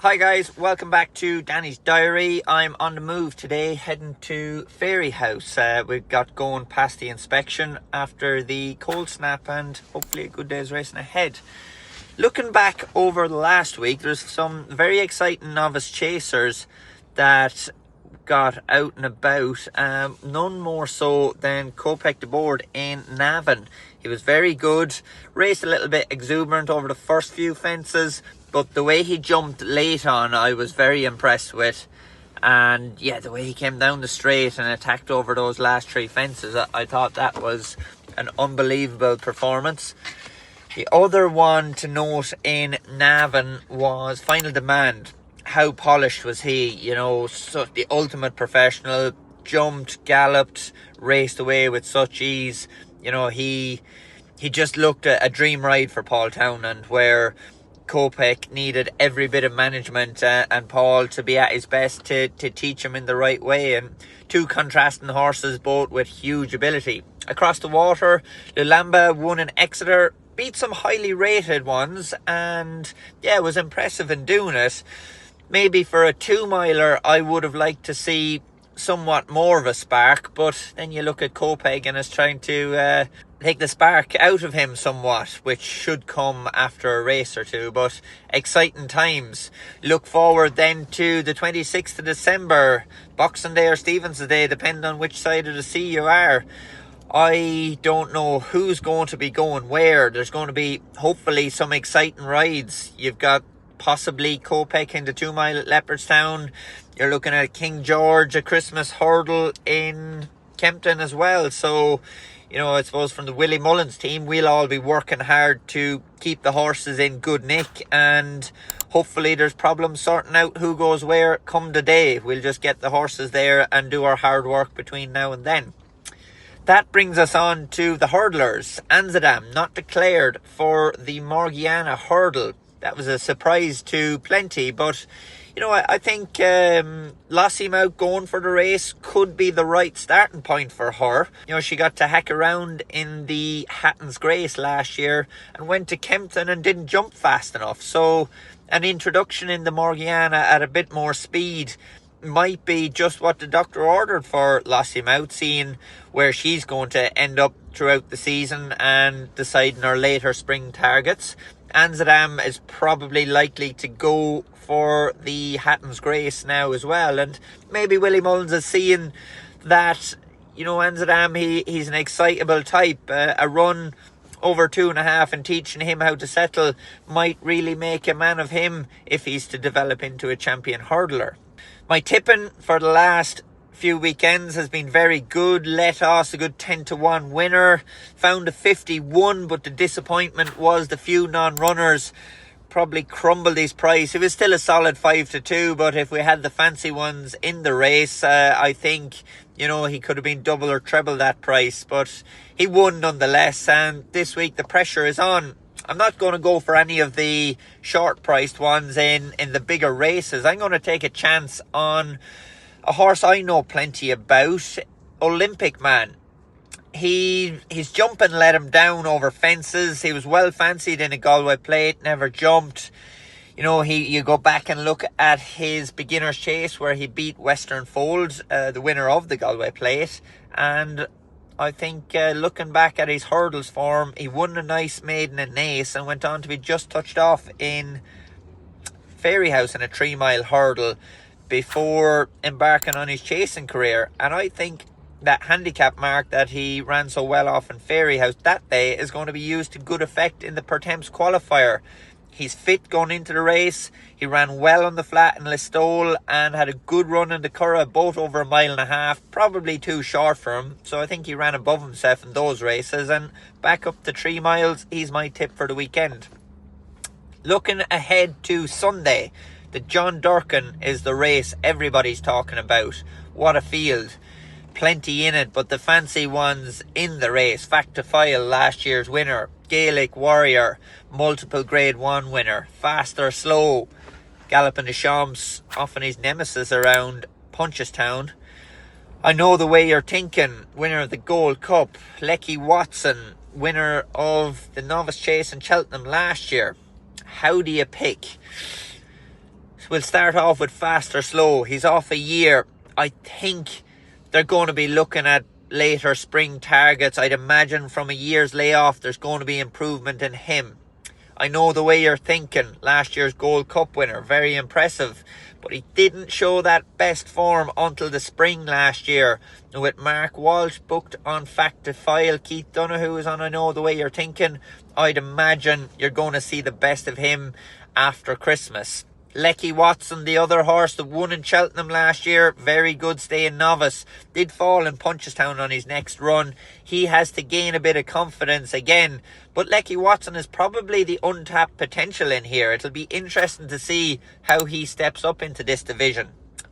Hi guys, welcome back to Danny's Diary. I'm on the move today, heading to Fairyhouse. We've got going past the inspection after the cold snap and hopefully a good day's racing ahead. Looking back over the last week, there's some very exciting novice chasers that got out and about, none more so than Kopek Des Bordes in Navan. He was very good, raced a little bit exuberant over the first few fences, but the way he jumped late on I was very impressed with. And yeah, the way he came down the straight and attacked over those last three fences, I thought that was an unbelievable performance. The other one to note in Navan was Final Demand. How polished was he? You know, the ultimate professional. Jumped, galloped, raced away with such ease. You know, he just looked a dream ride for Paul Townend, where Kopek needed every bit of management and Paul to be at his best to teach him in the right way. And two contrasting horses, both with huge ability. Across the water, Lulamba won in Exeter, beat some highly rated ones, and yeah, was impressive in doing it. Maybe for a 2-miler, I would have liked to see somewhat more of a spark, but then you look at Kopek and is trying to take the spark out of him somewhat, which should come after a race or two. But exciting times. Look forward then to the 26th of December, Boxing Day or Stevens's Day, depending on which side of the sea you are. I don't know who's going to be going where. There's going to be hopefully some exciting rides. You've got possibly Kopek in the 2-mile at Leopardstown. You're looking at King George, a Christmas hurdle in Kempton as well. So, you know, I suppose from the Willie Mullins team, we'll all be working hard to keep the horses in good nick, and hopefully there's problems sorting out who goes where come the day. We'll just get the horses there and do our hard work between now and then. That brings us on to the hurdlers. Anzadam not declared for the Morgiana hurdle. That was a surprise to plenty, but you know, I think Lossing out going for the race could be the right starting point for her. You know, she got to hack around in the Hatton's Grace last year and went to Kempton and didn't jump fast enough. So an introduction in the Morgiana at a bit more speed might be just what the doctor ordered for Lossing out, seeing where she's going to end up throughout the season and deciding her later spring targets. Anzadam is probably likely to go for the Hatton's Grace now as well, and maybe Willie Mullins is seeing that, you know, Anzadam, he's an excitable type. A run over 2.5 and teaching him how to settle might really make a man of him if he's to develop into a champion hurdler. My tipping for the last few weekends has been very good. Let us a good 10-1 winner, found a 51, but the disappointment was the few non-runners probably crumbled his price. It was still a solid 5-2, but if we had the fancy ones in the race, I think, you know, he could have been double or treble that price, but he won nonetheless. And this week the pressure is on. I'm not going to go for any of the short priced ones in the bigger races. I'm going to take a chance on a horse I know plenty about, Olympic Man. His jumping let him down over fences. He was well fancied in a Galway plate, never jumped. You know, you go back and look at his beginner's chase where he beat Western Folds, the winner of the Galway plate, and I think looking back at his hurdles form, he won a nice maiden and ace and went on to be just touched off in Fairyhouse in a 3-mile hurdle before embarking on his chasing career. And I think that handicap mark that he ran so well off in Fairyhouse that day is going to be used to good effect in the Pertemps qualifier. He's fit going into the race. He ran well on the flat in Listowel and had a good run in the Curragh, both over 1.5 miles. Probably too short for him, so I think he ran above himself in those races. And back up to 3 miles, he's my tip for the weekend. Looking ahead to Sunday, the John Durkan is the race everybody's talking about. What a field. Plenty in it, but the fancy ones in the race. Fact to File, last year's winner. Gaelic Warrior, multiple Grade 1 winner. Fast or Slow, Galloping the Champs, often his nemesis around Punchestown. I Know the Way You're Thinking, winner of the Gold Cup. Lecky Watson, winner of the Novice Chase in Cheltenham last year. How do you pick? So we'll start off with Fast or Slow. He's off a year. I think they're going to be looking at later spring targets. I'd imagine from a year's layoff there's going to be improvement in him. I know the way you're thinking. Last year's Gold Cup winner, very impressive, but he didn't show that best form until the spring last year. And with Mark Walsh booked on Fact to File, Keith Donoghue is on I Know the Way You're Thinking, I'd imagine you're going to see the best of him after Christmas. Lecky Watson, the other horse that won in Cheltenham last year, very good staying novice. Did fall in Punchestown on his next run. He has to gain a bit of confidence again. But Lecky Watson is probably the untapped potential in here. It'll be interesting to see how he steps up into this division.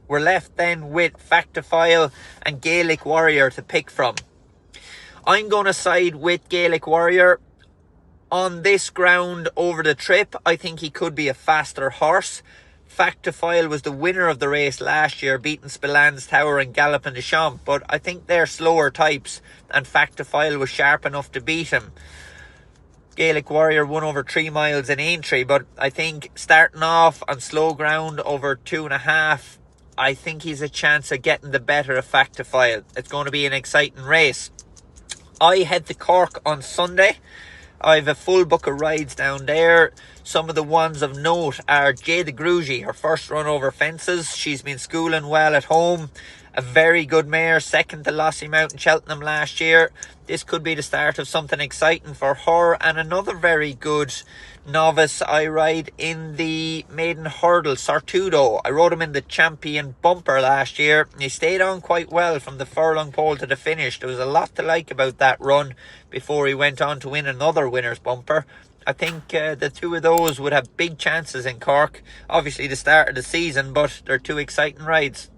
We're left then with Fact to File and Gaelic Warrior to pick from. I'm going to side with Gaelic Warrior. On this ground over the trip, I think he could be a faster horse. Fact to File was the winner of the race last year, beating Spillans Tower and Gallopin de Champ, but I think they're slower types, and Fact to File was sharp enough to beat him. Gaelic Warrior won over 3 miles in Aintree, but I think starting off on slow ground over 2.5, I think he's a chance of getting the better of Fact to File. It's going to be an exciting race. I head to Cork on Sunday. I've a full book of rides down there. Some of the ones of note are Jada Grugy, her first run over fences. She's been schooling well at home. A very good mare, second to Lossiemount in Cheltenham last year. This could be the start of something exciting for her. And another very good novice I ride in the maiden hurdle, Sortudo. I rode him in the champion bumper last year. He stayed on quite well from the furlong pole to the finish. There was a lot to like about that run before he went on to win another winner's bumper. I think the two of those would have big chances in Cork. Obviously the start of the season, but they're two exciting rides.